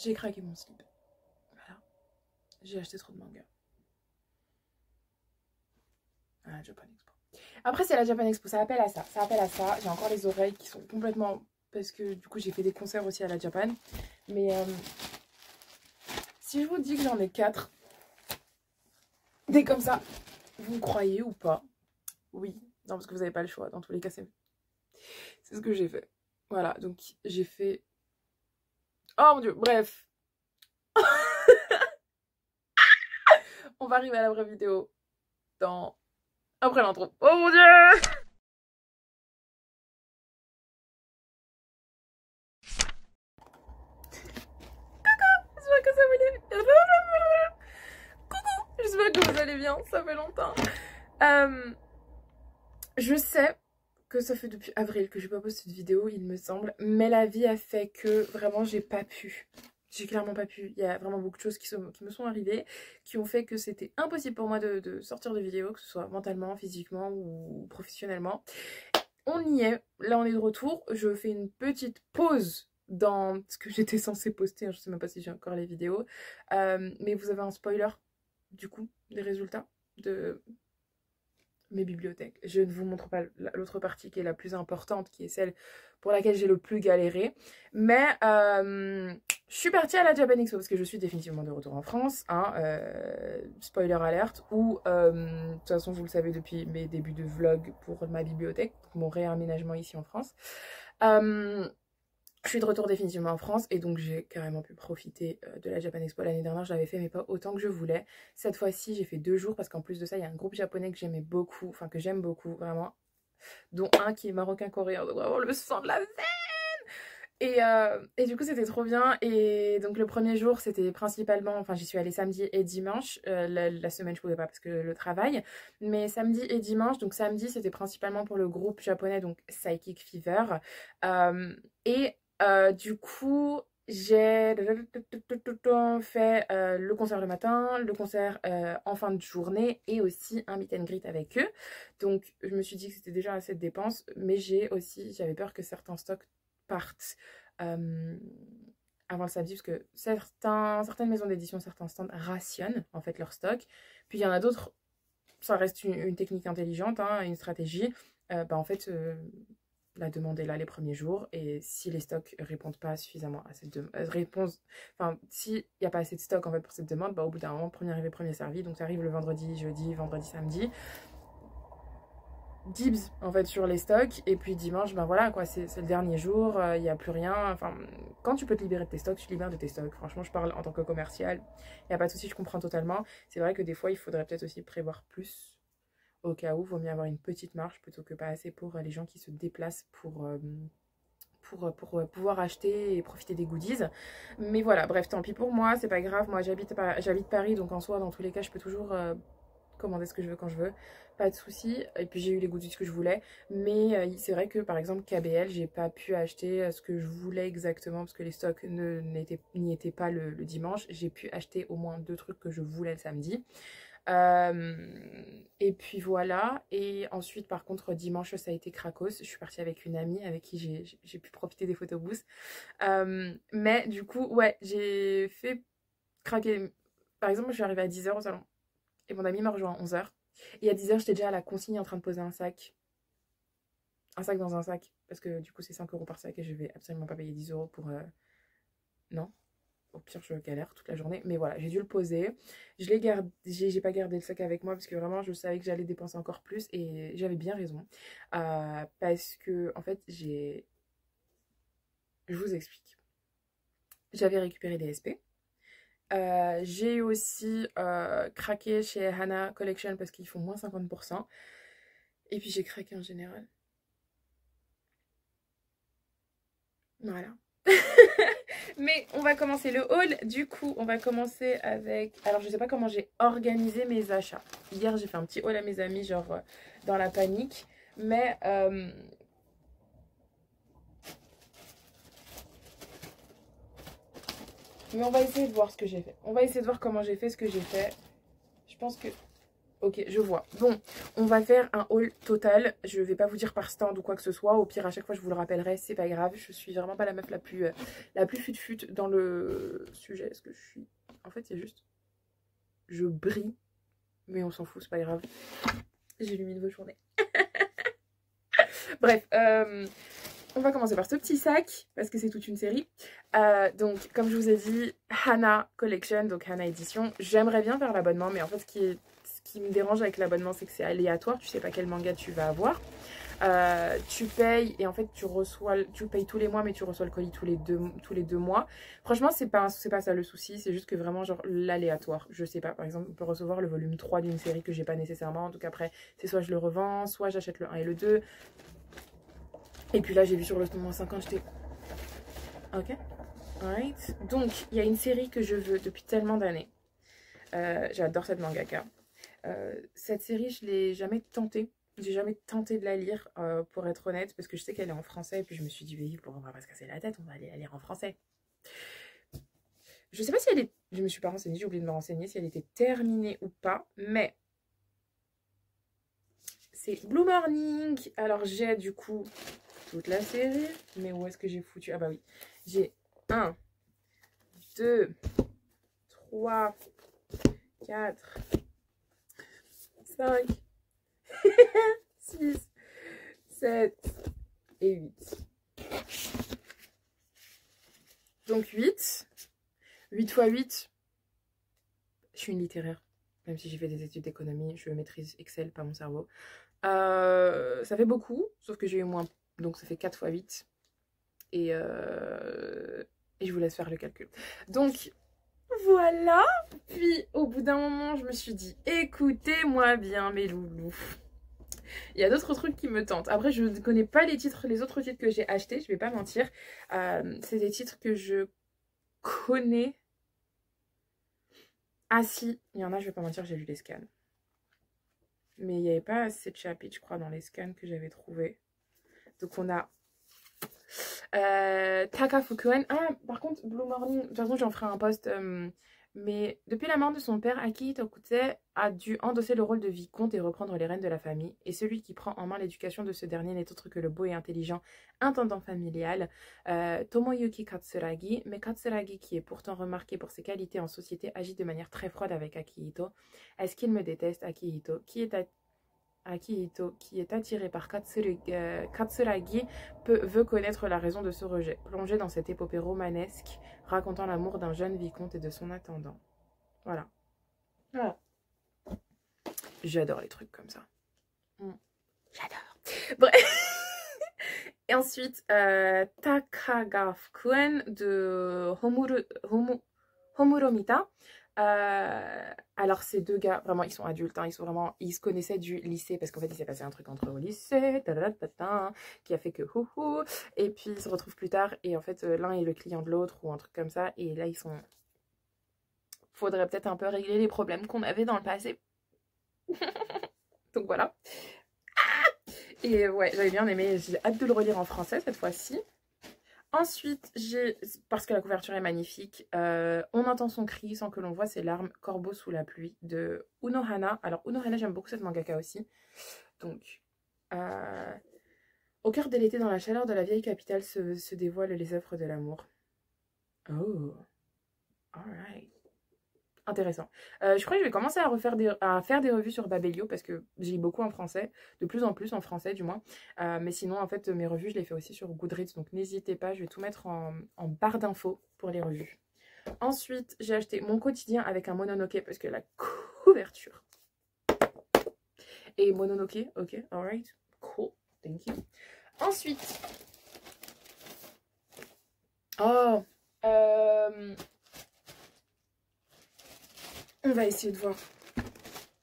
J'ai craqué mon slip. Voilà. J'ai acheté trop de mangas. À la Japan Expo. Après, c'est la Japan Expo, ça appelle à ça. Ça appelle à ça. J'ai encore les oreilles qui sont complètement... Parce que du coup, j'ai fait des concerts aussi à la Japan. Mais si je vous dis que j'en ai 4, des comme ça, vous me croyez ou pas? Oui. Non, parce que vous n'avez pas le choix. Dans tous les cas, c'est ce que j'ai fait. Voilà, donc j'ai fait... Oh mon dieu, bref. On va arriver à la vraie vidéo dans... après l'intro. Oh mon dieu! J'espère que ça vous allez... Coucou! J'espère que vous allez bien, ça fait longtemps. Je sais que ça fait depuis avril que je n'ai pas posté de vidéo, il me semble. Mais la vie a fait que vraiment j'ai pas pu. J'ai clairement pas pu. Il y a vraiment beaucoup de choses qui me sont arrivées, qui ont fait que c'était impossible pour moi de sortir de vidéos, que ce soit mentalement, physiquement ou professionnellement. On y est, là on est de retour. Je fais une petite pause dans ce que j'étais censée poster. Je sais même pas si j'ai encore les vidéos. Mais vous avez un spoiler du coup des résultats de mes bibliothèques. Je ne vous montre pas l'autre partie qui est la plus importante, qui est celle pour laquelle j'ai le plus galéré. Mais je suis partie à la Japan Expo parce que je suis définitivement de retour en France. Hein, spoiler alert. Ou de toute façon, vous le savez depuis mes débuts de vlog pour ma bibliothèque, pour mon réaménagement ici en France. Je suis de retour définitivement en France et donc j'ai carrément pu profiter de la Japan Expo. L'année dernière, je l'avais fait mais pas autant que je voulais. Cette fois-ci, j'ai fait 2 jours parce qu'en plus de ça, il y a un groupe japonais que j'aimais beaucoup, enfin que j'aime beaucoup vraiment, dont un qui est marocain-coréen, donc vraiment le sang de la veine. Et du coup, c'était trop bien. Et donc le premier jour, c'était principalement, enfin j'y suis allée samedi et dimanche. La semaine, je pouvais pas parce que le travail. Mais samedi et dimanche, donc samedi, c'était principalement pour le groupe japonais, donc Psychic Fever. Et du coup, j'ai fait le concert le matin, le concert en fin de journée et aussi un meet and greet avec eux. Donc, je me suis dit que c'était déjà assez de dépenses, mais j'avais peur que certains stocks partent avant le samedi, parce que certaines maisons d'édition, certains stands rationnent en fait leur stock. Puis il y en a d'autres, ça reste une technique intelligente, hein, une stratégie. En fait, la demande est là les premiers jours et si les stocks répondent pas suffisamment à cette demande, enfin s'il n'y a pas assez de stock en fait pour cette demande, au bout d'un moment, premier arrivé, premier servi, donc ça arrive le vendredi, jeudi, vendredi, samedi, dibs en fait sur les stocks et puis dimanche, voilà quoi, c'est le dernier jour, il n'y a plus rien, enfin quand tu peux te libérer de tes stocks, tu te libères de tes stocks, franchement je parle en tant que commercial, il n'y a pas de souci, je comprends totalement, c'est vrai que des fois il faudrait peut-être aussi prévoir plus. Au cas où, il vaut mieux avoir une petite marge plutôt que pas assez pour les gens qui se déplacent pour pouvoir acheter et profiter des goodies. Mais voilà, bref, tant pis pour moi, c'est pas grave. Moi, j'habite Paris, donc en soi, dans tous les cas, je peux toujours commander ce que je veux quand je veux. Pas de souci. Et puis, j'ai eu les goodies que je voulais. Mais c'est vrai que, par exemple, KBL, j'ai pas pu acheter ce que je voulais exactement parce que les stocks n'y étaient pas le dimanche. J'ai pu acheter au moins 2 trucs que je voulais le samedi. Et puis voilà. Et ensuite, par contre, dimanche, ça a été Cracos. Je suis partie avec une amie avec qui j'ai pu profiter des photobooths. Mais du coup, ouais, j'ai fait craquer. Par exemple, je suis arrivée à 10h au salon. Et mon ami m'a rejoint à 11h. Et à 10h, j'étais déjà à la consigne en train de poser un sac. Un sac dans un sac. Parce que du coup, c'est 5 € par sac et je vais absolument pas payer 10 € pour... Non. Au pire, je galère toute la journée. Mais voilà, j'ai dû le poser. Je l'ai gardé. J'ai pas gardé le sac avec moi parce que vraiment, je savais que j'allais dépenser encore plus. Et j'avais bien raison. Parce que, en fait, je vous explique. J'avais récupéré des SP. J'ai aussi craqué chez Hana Collection parce qu'ils font moins 50%. Et puis, j'ai craqué en général. Voilà. Mais on va commencer le haul. Du coup, on va commencer avec... Alors, je sais pas comment j'ai organisé mes achats. Hier, j'ai fait un petit haul à mes amis, genre dans la panique. Mais... on va essayer de voir ce que j'ai fait. On va essayer de voir comment j'ai fait ce que j'ai fait. Je pense que Ok, je vois. Bon, on va faire un haul total. Je vais pas vous dire par stand ou quoi que ce soit. Au pire, à chaque fois, je vous le rappellerai. C'est pas grave. Je suis vraiment pas la meuf la plus fut-fut dans le sujet. Est-ce que je suis... En fait, c'est juste... Je brille. Mais on s'en fout, c'est pas grave. J'illumine vos journées. Bref, on va commencer par ce petit sac, parce que c'est toute une série. Donc, comme je vous ai dit, Hana Collection, donc Hana Édition. J'aimerais bien faire l'abonnement, mais en fait, ce qui me dérange avec l'abonnement, c'est que c'est aléatoire. Tu sais pas quel manga tu vas avoir. Tu payes et en fait tu payes tous les mois mais tu reçois le colis tous les deux mois. Franchement c'est pas ça le souci, c'est juste que vraiment genre l'aléatoire. Je sais pas, par exemple on peut recevoir le volume 3 d'une série que j'ai pas nécessairement, donc après c'est soit je le revends, soit j'achète le 1 et le 2. Et puis là j'ai vu sur le moment 50, j'étais ok, alright. Donc il y a une série que je veux depuis tellement d'années. J'adore cette mangaka. Cette série je l'ai jamais tentée. J'ai jamais tenté de la lire, pour être honnête, parce que je sais qu'elle est en français, et puis je me suis dit, oui, on va pas se casser la tête, on va aller la lire en français. Je sais pas si elle est... Je me suis pas renseignée, j'ai oublié de me renseigner si elle était terminée ou pas, mais c'est Blue Morning. Alors j'ai du coup toute la série, mais où est-ce que j'ai foutu? Ah bah oui, j'ai 1, 2, 3, 4, 5, 6, 7 et 8. Donc 8. 8 x 8. Je suis une littéraire. Même si j'ai fait des études d'économie, je maîtrise Excel, pas mon cerveau. Ça fait beaucoup, sauf que j'ai eu moins. Donc ça fait 4 x 8. Et je vous laisse faire le calcul. Donc voilà. Puis au bout d'un moment, je me suis dit, écoutez-moi bien mes loulous. Il y a d'autres trucs qui me tentent. Après, je ne connais pas les autres titres que j'ai achetés, je vais pas mentir. C'est des titres que je connais. Ah si, il y en a, je vais pas mentir, j'ai lu les scans. Mais il n'y avait pas assez de chapitres, je crois, dans les scans que j'avais trouvés. Donc on a Taka Fukuen. Ah, par contre, Blue Morning, de toute façon, j'en ferai un post. Mais depuis la mort de son père, Akihito Kutse a dû endosser le rôle de vicomte et reprendre les rênes de la famille. Et celui qui prend en main l'éducation de ce dernier n'est autre que le beau et intelligent intendant familial, Tomoyuki Katsuragi. Mais Katsuragi, qui est pourtant remarqué pour ses qualités en société, agit de manière très froide avec Akihito. Est-ce qu'il me déteste, Akihito, Akihito, qui est attiré par Katsuragi, veut connaître la raison de ce rejet, plongé dans cette épopée romanesque racontant l'amour d'un jeune vicomte et de son intendant. Voilà. Voilà. J'adore les trucs comme ça. J'adore. Bref. Et ensuite, Takagafukuen de Homuromita. Alors ces deux gars, vraiment ils sont adultes, hein, ils se connaissaient du lycée parce qu'en fait il s'est passé un truc entre eux au lycée, qui a fait que houhou, et puis ils se retrouvent plus tard et en fait l'un est le client de l'autre ou un truc comme ça, et là faudrait peut-être un peu régler les problèmes qu'on avait dans le passé. Donc voilà. Et ouais, j'avais bien aimé, j'ai hâte de le relire en français cette fois-ci. Ensuite, parce que la couverture est magnifique, on entend son cri sans que l'on voit ses larmes, Corbeau sous la pluie de Unohana. Alors Unohana, j'aime beaucoup cette mangaka aussi. Donc, au cœur de l'été, dans la chaleur de la vieille capitale, se dévoilent les œuvres de l'amour. Oh, alright. Intéressant. Je crois que je vais commencer à faire des revues sur Babelio parce que j'ai beaucoup en français, de plus en plus en français du moins. Mais sinon, en fait, mes revues, je les fais aussi sur Goodreads, donc n'hésitez pas, je vais tout mettre en barre d'infos pour les revues. Ensuite, j'ai acheté mon quotidien avec un Mononoke parce que la couverture. Et Mononoke, ok, alright, cool, thank you. Ensuite, oh, on va essayer de voir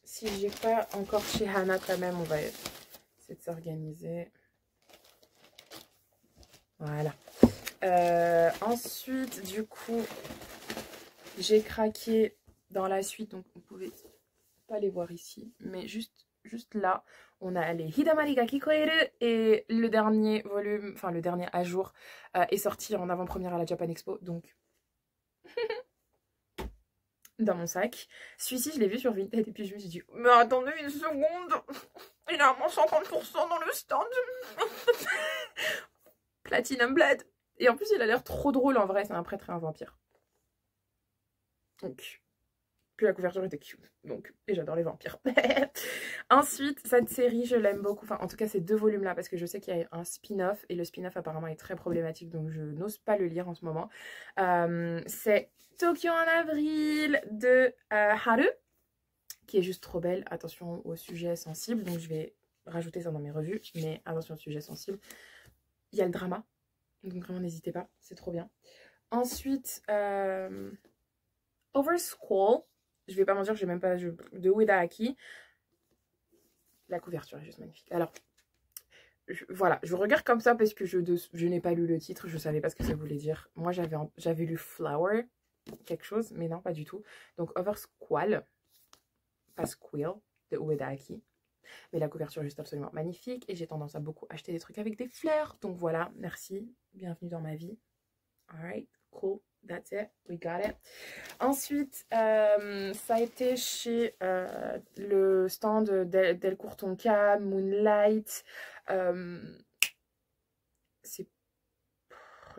si j'ai pas encore chez Hana quand même. On va essayer de s'organiser. Voilà. Ensuite, du coup, j'ai craqué dans la suite. Donc, vous pouvez pas les voir ici. Mais juste là, on a les Hidamari ga Kikoeru. Et le dernier volume, enfin le dernier à jour, est sorti en avant-première à la Japan Expo. Donc... dans mon sac. Celui-ci, je l'ai vu sur Vinted et puis je me suis dit, mais attendez une seconde, il a moins 50% dans le stand. Platinum Blade. Et en plus, il a l'air trop drôle en vrai, c'est un prêtre et un vampire. Donc, puis la couverture était cute. Donc, et j'adore les vampires. Ensuite, cette série, je l'aime beaucoup. Enfin, en tout cas, ces 2 volumes-là, parce que je sais qu'il y a un spin-off. Et le spin-off, apparemment, est très problématique. Donc, je n'ose pas le lire en ce moment. C'est Tokyo en avril de Haru, qui est juste trop belle. Attention au sujet sensible. Donc, je vais rajouter ça dans mes revues. Mais attention au sujet sensible. Il y a le drama. Donc, vraiment, n'hésitez pas. C'est trop bien. Ensuite, Over School. Je vais pas mentir, j'ai même pas de Ueda Aki. La couverture est juste magnifique. Alors, voilà, je regarde comme ça parce que je n'ai pas lu le titre, je savais pas ce que ça voulait dire. Moi, j'avais lu Flower, quelque chose, mais non, pas du tout. Donc, Over Squall, pas Squill, de Ueda Aki. Mais la couverture est juste absolument magnifique et j'ai tendance à beaucoup acheter des trucs avec des fleurs. Donc voilà, merci, bienvenue dans ma vie. Alright, cool. That's it, we got it. Ensuite, ça a été chez le stand Delcourt Tonka, Moonlight, c'est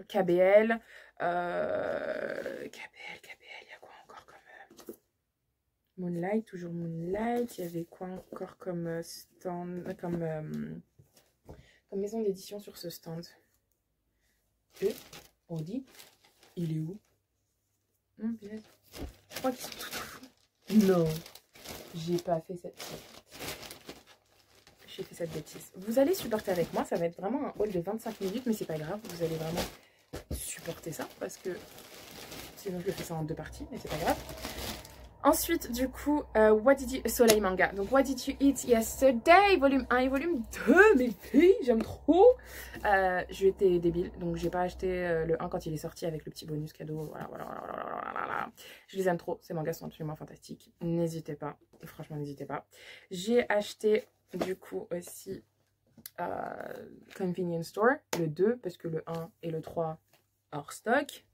KBL, il y a quoi encore comme Moonlight, toujours Moonlight, il y avait quoi encore comme stand, comme maison d'édition sur ce stand. Audi. Il est où? Je crois qu'ils sont tout au fond. Non, j'ai pas fait cette... J'ai fait cette bêtise. Vous allez supporter avec moi, ça va être vraiment un haul de 25 minutes, mais c'est pas grave, vous allez vraiment supporter ça, parce que sinon je le fais ça en 2 parties, mais c'est pas grave. Ensuite, du coup, Soleil Manga. Donc, What Did You Eat Yesterday, volume 1 et volume 2. Mes filles, j'aime trop. J'étais débile, donc j'ai pas acheté le 1 quand il est sorti avec le petit bonus cadeau. Voilà. Je les aime trop. Ces mangas sont absolument fantastiques. N'hésitez pas. Franchement, n'hésitez pas. J'ai acheté, du coup, aussi Convenience Store, le 2, parce que le 1 et le 3 hors stock.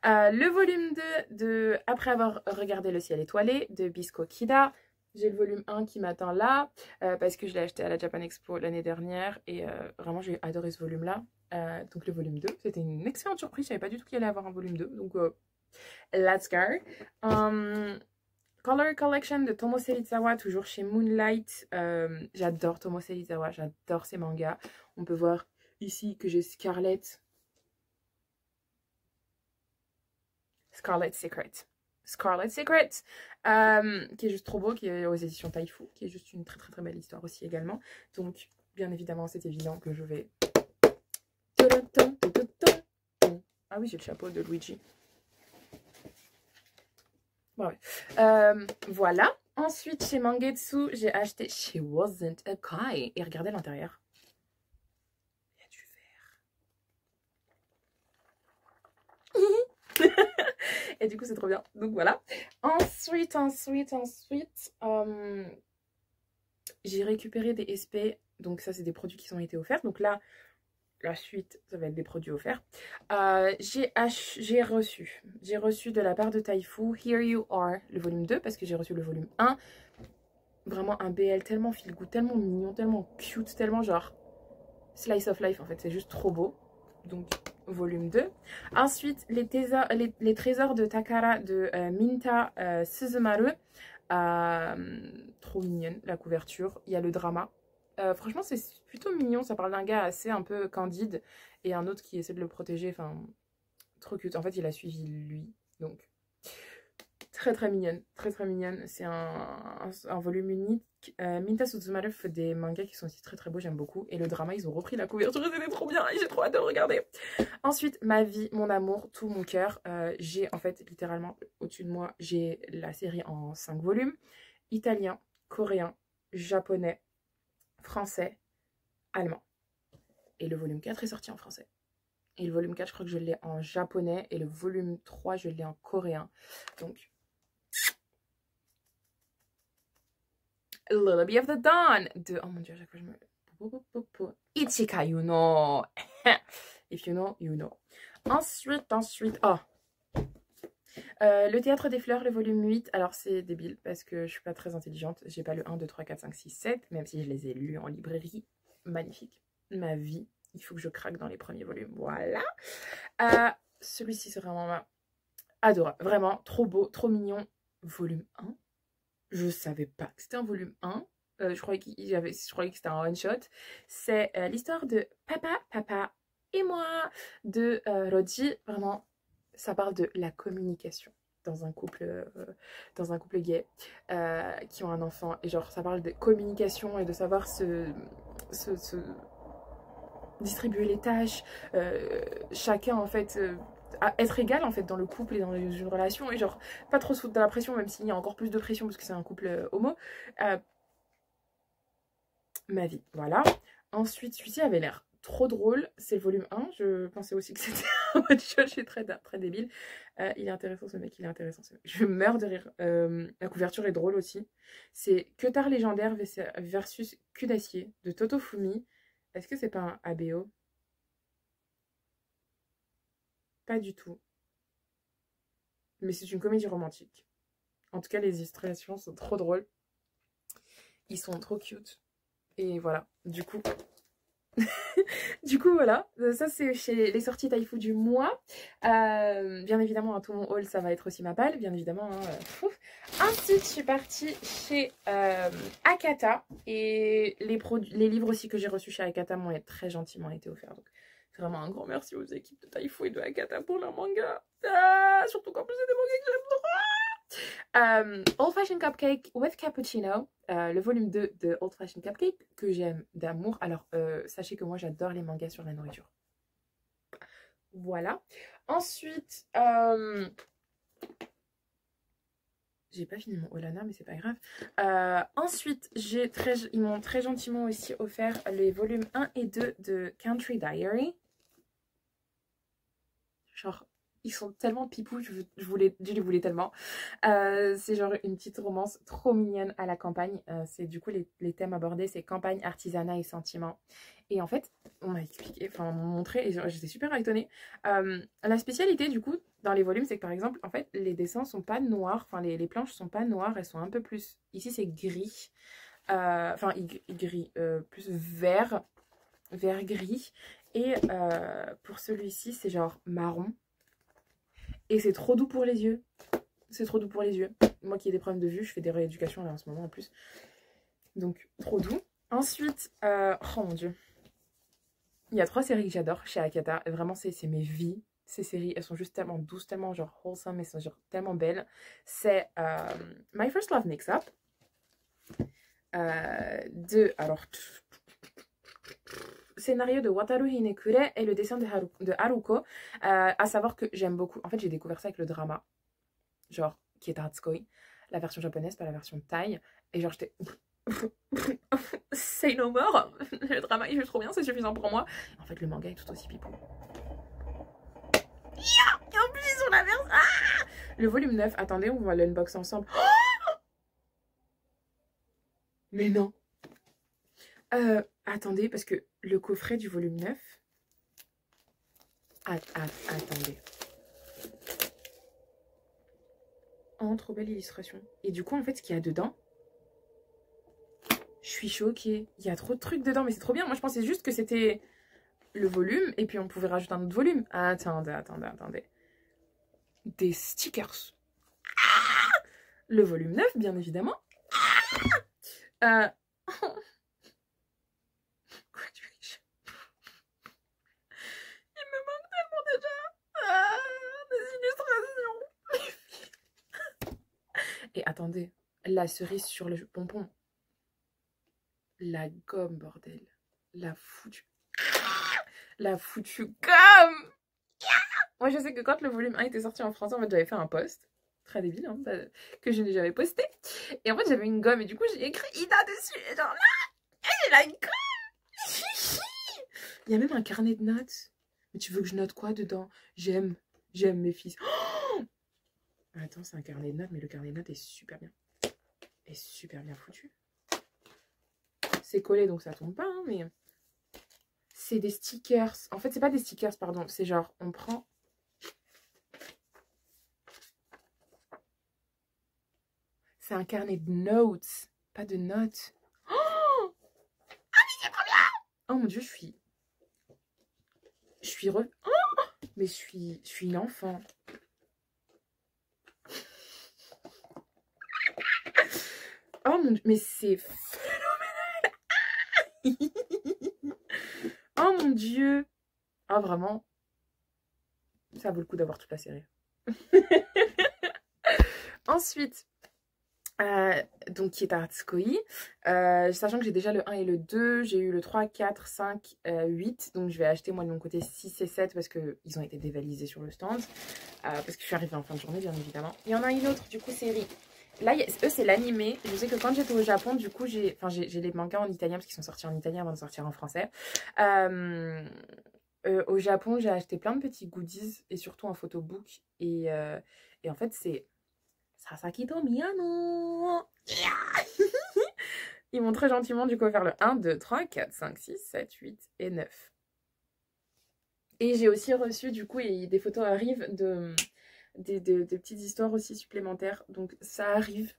Le volume 2 de Après avoir regardé le ciel étoilé de Bisco Kida. J'ai le volume 1 qui m'attend là parce que je l'ai acheté à la Japan Expo l'année dernière et vraiment j'ai adoré ce volume là. Donc le volume 2, c'était une excellente surprise, je savais pas du tout qu'il allait avoir un volume 2, donc let's go. Color Collection de Tomo Serizawa, toujours chez Moonlight. J'adore Tomo Serizawa, j'adore ses mangas. On peut voir ici que j'ai Scarlet Secret, qui est juste trop beau, qui est aux éditions Taifu, qui est juste une très très très belle histoire aussi également. Donc bien évidemment c'est évident que je vais... Ah oui, j'ai le chapeau de Luigi. Bon, ouais. Voilà. Ensuite chez Mangetsu, j'ai acheté She Wasn't a Guy. Et regardez l'intérieur. Il y a du verre. Et du coup, c'est trop bien. Donc voilà. Ensuite, j'ai récupéré des SP. Donc ça, c'est des produits qui ont été offerts. Donc là, la suite, ça va être des produits offerts. J'ai reçu de la part de Taifu Here You Are, le volume 2, parce que j'ai reçu le volume 1. Vraiment un BL tellement feel good, tellement mignon, tellement cute, tellement genre slice of life en fait. C'est juste trop beau. Donc volume 2. Ensuite, les trésors de Takara de Minta Suzumaru. Trop mignonne la couverture. Il y a le drama. Franchement, c'est plutôt mignon. Ça parle d'un gars assez un peu candide et un autre qui essaie de le protéger. Enfin, trop cute. En fait, il a suivi lui. Donc, très très mignonne. Très très mignonne. C'est un volume unique. Minta Suzumaru fait des mangas qui sont aussi très très beaux. J'aime beaucoup. Et le drama, ils ont repris la couverture. C'était trop bien. Et j'ai trop hâte de le regarder. Ensuite, ma vie, mon amour, tout mon cœur. J'ai en fait littéralement au-dessus de moi, j'ai la série en 5 volumes. Italien, coréen, japonais, français, allemand. Et le volume 4 est sorti en français. Et le volume 4, je crois que je l'ai en japonais. Et le volume 3, je l'ai en coréen. Donc, A Little Bit of the Dawn de... Oh mon dieu, à chaque fois je me... Ichika you know. If you know, you know. Ensuite, oh. Le Théâtre des Fleurs, le volume 8. Alors, c'est débile parce que je suis pas très intelligente. J'ai pas le 1, 2, 3, 4, 5, 6, 7, même si je les ai lus en librairie. Magnifique. Ma vie. Il faut que je craque dans les premiers volumes. Voilà. Celui-ci, c'est vraiment adorable. Vraiment, trop beau, trop mignon. Volume 1. Je savais pas que c'était un volume 1. Je croyais que c'était un one-shot. C'est l'histoire de Papa et moi de Rodji. Vraiment, ça parle de la communication dans un couple gay qui ont un enfant. Et genre, ça parle de communication et de savoir se distribuer les tâches. Chacun, en fait... être égal en fait dans le couple et dans une relation et genre pas trop sous de la pression même s'il y a encore plus de pression parce que c'est un couple homo. Ma vie, voilà. Ensuite celui-ci avait l'air trop drôle, c'est le volume 1, je pensais aussi que c'était un one shot, je suis très débile. Il est intéressant ce mec, il est intéressant ce mec. Je meurs de rire. La couverture est drôle aussi. C'est Que tard légendaire versus Cul d'acier de Totofumi. Est-ce que c'est pas un ABO? Pas du tout. Mais c'est une comédie romantique. En tout cas, les illustrations sont trop drôles. Ils sont trop cute. Et voilà, du coup... voilà, ça c'est chez les sorties Taifu du mois. Bien évidemment, tout mon haul, ça va être aussi ma palle, bien évidemment. Ensuite, je suis partie chez Akata. Et les livres aussi que j'ai reçus chez Akata m'ont très gentiment été offerts. Donc, vraiment un grand merci aux équipes de Taifu et de Akata pour leur manga. Surtout qu'en plus, c'est des mangas que j'aime trop. Old Fashioned Cupcake with Cappuccino, le volume 2 de Old Fashioned Cupcake que j'aime d'amour. Alors, sachez que moi j'adore les mangas sur la nourriture. Voilà. Ensuite, j'ai pas fini mon Olana, mais c'est pas grave. Ensuite, ils m'ont très gentiment aussi offert les volumes 1 et 2 de Country Diary. Genre, ils sont tellement pipous, je les voulais tellement. C'est genre une petite romance trop mignonne à la campagne. C'est du coup les thèmes abordés, c'est campagne, artisanat et sentiments. Et en fait, on m'a expliqué, enfin on m'a montré, et j'étais super étonnée. La spécialité du coup dans les volumes, c'est que par exemple, en fait, les dessins sont pas noirs, enfin les planches sont pas noires, elles sont un peu plus. Ici c'est gris, enfin gris, plus vert gris. Et pour celui-ci, c'est genre marron. Et c'est trop doux pour les yeux. C'est trop doux pour les yeux. Moi qui ai des problèmes de vue, je fais des rééducations là en ce moment en plus. Donc, trop doux. Ensuite, oh mon dieu. Il y a 3 séries que j'adore chez Akata. Vraiment, c'est mes vies. Ces séries, elles sont juste tellement douces, tellement genre wholesome, elles sont genre tellement belles. C'est My First Love Mix-Up. Alors... Scénario de Wataru Hinekure et le dessin de Haruko. À savoir que j'aime beaucoup. En fait, j'ai découvert ça avec le drama. Genre, qui est Hatsukoi. La version japonaise, pas la version thaï. Et genre, j'étais... Say no more. Le drama, il fait trop bien, c'est suffisant pour moi. En fait, le manga est tout aussi pipou. Et en plus, ils ont la version... Le volume 9, attendez, on va l'unboxer ensemble. Mais non. Attendez, parce que le coffret du volume 9... Attendez. Oh, trop belle illustration. Et du coup, en fait, ce qu'il y a dedans... Je suis choquée. Il y a trop de trucs dedans, mais c'est trop bien. Moi, je pensais juste que c'était le volume, et puis on pouvait rajouter un autre volume. Attendez. Des stickers. Le volume 9, bien évidemment. Il me manque tellement déjà. Des illustrations. Et attendez, la cerise sur le pompon. La gomme, bordel. La foutue gomme. Moi, je sais que quand le volume 1 était sorti en français, en fait, j'avais fait un post. Très débile, hein, que je n'ai jamais posté. Et en fait, j'avais une gomme. Et du coup, j'ai écrit Ida dessus. Et genre là, j'ai la gomme. Il y a même un carnet de notes. Mais tu veux que je note quoi dedans? J'aime mes fils. Oh, attends, c'est un carnet de notes, mais le carnet de notes est super bien. Est super bien foutu. C'est collé, donc ça tombe pas, hein, mais... C'est des stickers. En fait, c'est pas des stickers, pardon. C'est genre, on prend... c'est un carnet de notes, pas de notes. Oh mon Dieu, mais je suis une enfant. Oh mon Dieu, mais c'est phénoménal. Oh mon Dieu. Ah vraiment, ça vaut le coup d'avoir toute la série. Ensuite, donc qui est Artskoi, sachant que j'ai déjà le 1 et le 2, j'ai eu le 3, 4, 5, 8, donc je vais acheter moi de mon côté 6 et 7 parce qu'ils ont été dévalisés sur le stand, parce que je suis arrivée en fin de journée bien évidemment. Il y en a une autre du coup série, là eux c'est l'animé, je sais que quand j'étais au Japon du coup j'ai les mangas en italien parce qu'ils sont sortis en italien avant de sortir en français. Au Japon j'ai acheté plein de petits goodies et surtout un photobook et en fait c'est Sasaki to Miyano. Yeah. Ils m'ont très gentiment du coup offert le 1, 2, 3, 4, 5, 6, 7, 8 et 9. Et j'ai aussi reçu du coup, et des photos arrivent de petites histoires aussi supplémentaires. Donc ça arrive.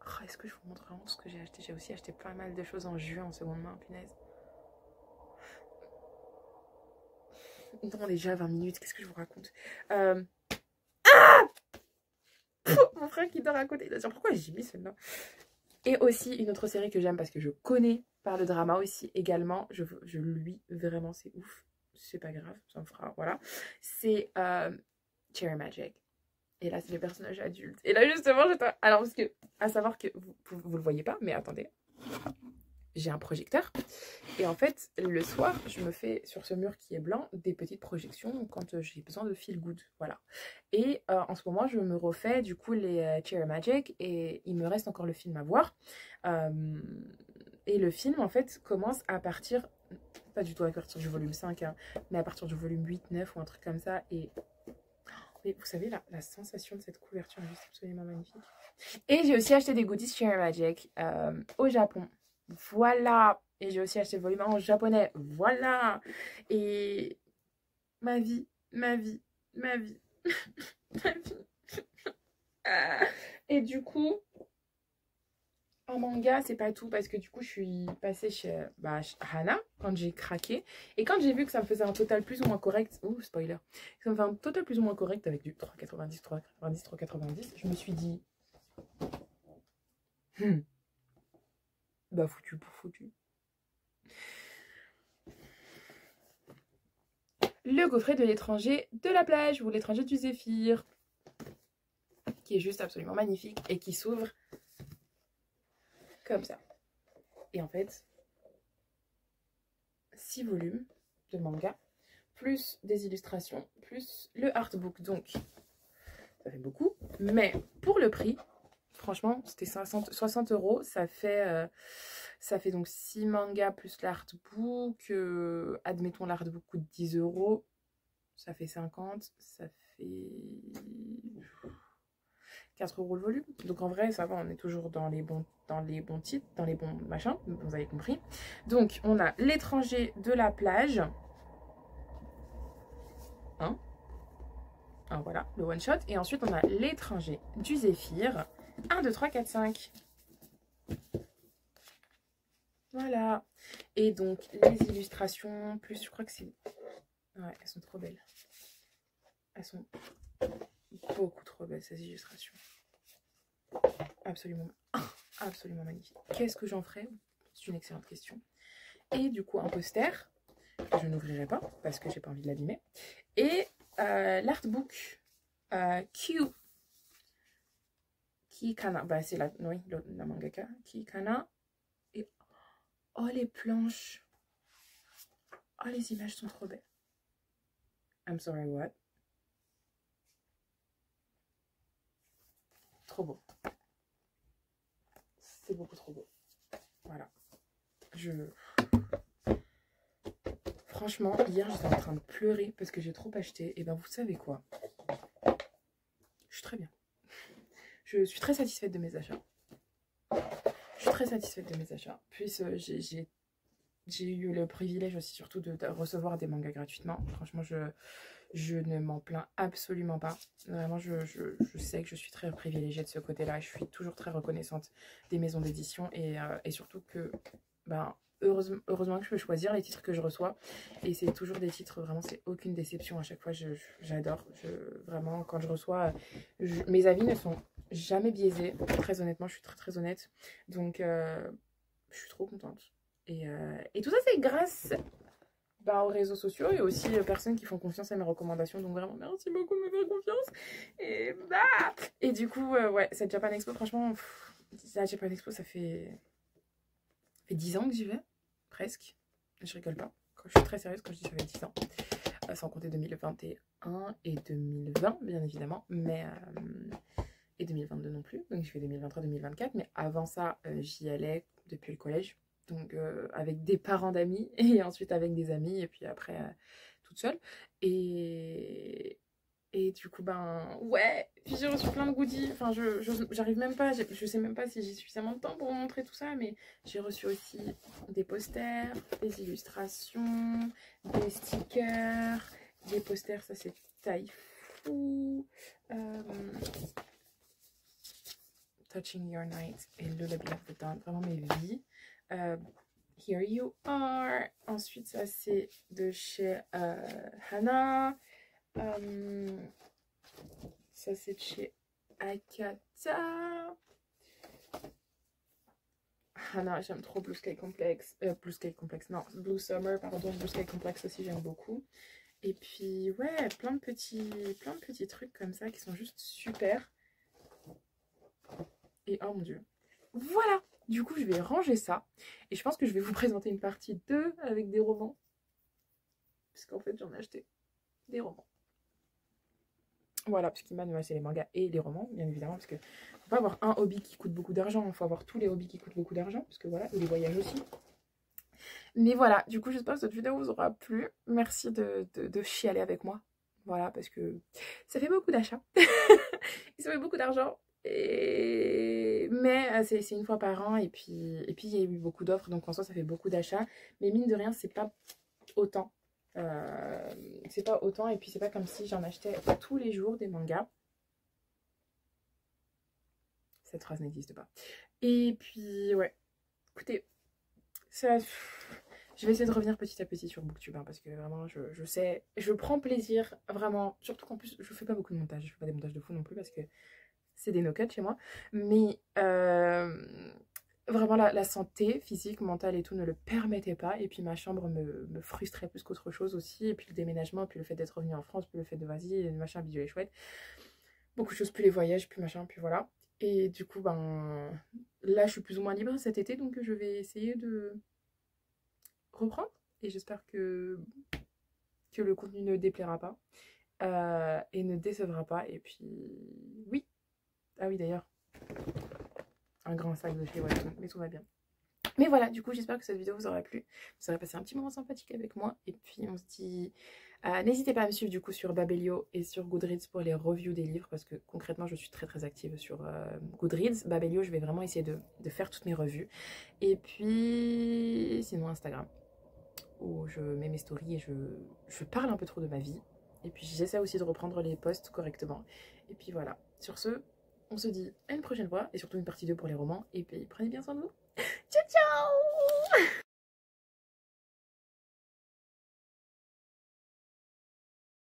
Oh, est-ce que je vous montre vraiment ce que j'ai acheté? J'ai aussi acheté pas mal de choses en juin en seconde main, punaise. Non, déjà 20 minutes, qu'est-ce que je vous raconte? Mon frère qui dort à côté, il doit dire pourquoi j'ai mis celle-là. Et aussi une autre série que j'aime parce que je connais par le drama aussi également. Je lui vraiment, c'est ouf. C'est pas grave, ça me fera, voilà. C'est Cherry Magic. Et là, c'est les personnages adultes. Et là, justement, j'étais... Alors, parce que, à savoir que vous le voyez pas, mais attendez. J'ai un projecteur. Et en fait, le soir, je me fais sur ce mur qui est blanc des petites projections quand j'ai besoin de feel good. Voilà. Et en ce moment, je me refais du coup les Cherry Magic et il me reste encore le film à voir. Et le film, en fait, commence à partir, pas du tout à partir du volume 5, hein, mais à partir du volume 8, 9 ou un truc comme ça. Et mais vous savez, la sensation de cette couverture est juste absolument magnifique. Et j'ai aussi acheté des goodies Cherry Magic au Japon. Voilà. Et j'ai aussi acheté le volume 1 en japonais. Voilà. Et ma vie, ma vie, ma vie, ma vie. Et du coup, en manga, c'est pas tout parce que du coup, je suis passée chez Hana quand j'ai craqué. Et quand j'ai vu que ça me faisait un total plus ou moins correct, ouh, spoiler, ça me fait un total plus ou moins correct avec du 3,90, 3,90, 3,90, je me suis dit, bah foutu pour foutu. Le gaufret de l'étranger de la plage ou l'étranger du Zéphyr, qui est juste absolument magnifique et qui s'ouvre comme ça. Et en fait, 6 volumes de manga, plus des illustrations, plus le artbook. Donc, ça fait beaucoup. Mais pour le prix, franchement, c'était 60 €. Ça fait donc 6 mangas plus l'artbook. Admettons, l'artbook coûte 10 €. Ça fait 50. Ça fait 4 € le volume. Donc en vrai, ça va, on est toujours dans les bons titres, dans les bons machins, vous avez compris. Donc on a l'étranger de la plage. Hein, voilà, le one shot. Et ensuite on a l'étranger du Zéphyr. 1, 2, 3, 4, 5. Voilà. Et donc les illustrations, plus je crois que c'est... Ouais, elles sont trop belles. Elles sont beaucoup trop belles ces illustrations. Absolument, absolument magnifique. Qu'est-ce que j'en ferais? C'est une excellente question. Et du coup un poster que je n'ouvrirai pas parce que j'ai pas envie de l'abîmer. Et l'artbook Kikana, bah c'est la mangaka Kikana. Et oh les planches, oh les images sont trop belles. I'm sorry, what? Trop beau. C'est beaucoup trop beau. Voilà. Franchement, hier, j'étais en train de pleurer parce que j'ai trop acheté. Et ben, vous savez quoi? Je suis très bien. Je suis très satisfaite de mes achats. Je suis très satisfaite de mes achats. Puis, j'ai eu le privilège aussi, surtout, de recevoir des mangas gratuitement. Franchement, Je ne m'en plains absolument pas. Vraiment, je sais que je suis très privilégiée de ce côté-là. Je suis toujours très reconnaissante des maisons d'édition et surtout que, ben, heureusement que je peux choisir les titres que je reçois. Et c'est toujours des titres, vraiment, c'est aucune déception. À chaque fois, j'adore. Vraiment, quand je reçois, mes avis ne sont jamais biaisés. Très honnêtement, je suis très très honnête. Donc, je suis trop contente. Et tout ça, c'est grâce aux réseaux sociaux et aussi personnes qui font confiance à mes recommandations. Donc vraiment, merci beaucoup de me faire confiance. Et du coup, ouais, cette Japan Expo, franchement, la Japan Expo, ça fait 10 ans que j'y vais, presque. Je rigole pas. Je suis très sérieuse quand je dis ça fait 10 ans. Sans compter 2021 et 2020, bien évidemment. Et 2022 non plus. Donc, je fais 2023-2024. Mais avant ça, j'y allais depuis le collège. Donc, avec des parents d'amis et ensuite avec des amis. Et puis après, toute seule. Et du coup, ouais. Puis j'ai reçu plein de goodies. Enfin, j'arrive même pas. Je sais même pas si j'ai suffisamment de temps pour vous montrer tout ça. Mais j'ai reçu aussi des posters, des illustrations, des stickers, des posters. Ça, c'est taille fou. Touching Your Night et Lullaby of the Dawn. Vraiment mes vies. Here You Are. Ensuite, ça, c'est de chez Hana. Ça, c'est de chez Akata. Hana, j'aime trop Blue Sky Complex. Blue Sky Complex, non. Blue Summer, pardon. Blue Sky Complex aussi, j'aime beaucoup. Et puis, ouais, plein de petits trucs comme ça qui sont juste super. Et oh mon dieu. Voilà. Du coup, je vais ranger ça. Et je pense que je vais vous présenter une partie 2 avec des romans. Parce qu'en fait, j'en ai acheté des romans. Voilà, parce qu'il m'a c'est les mangas et les romans, bien évidemment. Parce que faut pas avoir un hobby qui coûte beaucoup d'argent. Il faut avoir tous les hobbies qui coûtent beaucoup d'argent. Parce que voilà, et les voyages aussi. Mais voilà, du coup, j'espère que cette vidéo vous aura plu. Merci de chialer avec moi. Voilà, parce que ça fait beaucoup d'achats. Et ça fait beaucoup d'argent. Mais c'est une fois par an. Et puis il y a eu beaucoup d'offres. Donc en soi, ça fait beaucoup d'achats. Mais mine de rien, c'est pas autant. C'est pas autant. Et puis c'est pas comme si j'en achetais tous les jours des mangas. Cette phrase n'existe pas. Et puis, ouais. Écoutez, ça... Je vais essayer de revenir petit à petit sur Booktube, hein, parce que vraiment, je sais, je prends plaisir, vraiment, surtout qu'en plus, je fais pas beaucoup de montage, je fais pas des montages de fou non plus, parce que c'est des no-cuts chez moi, mais vraiment, la santé physique, mentale et tout ne le permettait pas, et puis ma chambre me frustrait plus qu'autre chose aussi, et puis le déménagement, puis le fait d'être revenu en France, puis le fait de vas-y, machin, bidule et chouette, beaucoup de choses, plus les voyages, puis machin, puis voilà, et du coup, là, je suis plus ou moins libre cet été, donc je vais essayer de reprendre et j'espère que le contenu ne déplaira pas et ne décevra pas. Et puis oui, ah oui d'ailleurs, un grand sac de chez Watson, mais tout va bien. Mais voilà, du coup j'espère que cette vidéo vous aura plu, vous aurez passé un petit moment sympathique avec moi et puis on se dit n'hésitez pas à me suivre du coup sur Babelio et sur Goodreads pour les reviews des livres parce que concrètement je suis très très active sur Goodreads. Babelio, je vais vraiment essayer de faire toutes mes revues et puis sinon Instagram où je mets mes stories et je parle un peu trop de ma vie. Et puis j'essaie aussi de reprendre les posts correctement. Et puis voilà. Sur ce, on se dit à une prochaine fois et surtout une partie 2 pour les romans. Et puis prenez bien soin de vous. Ciao ciao.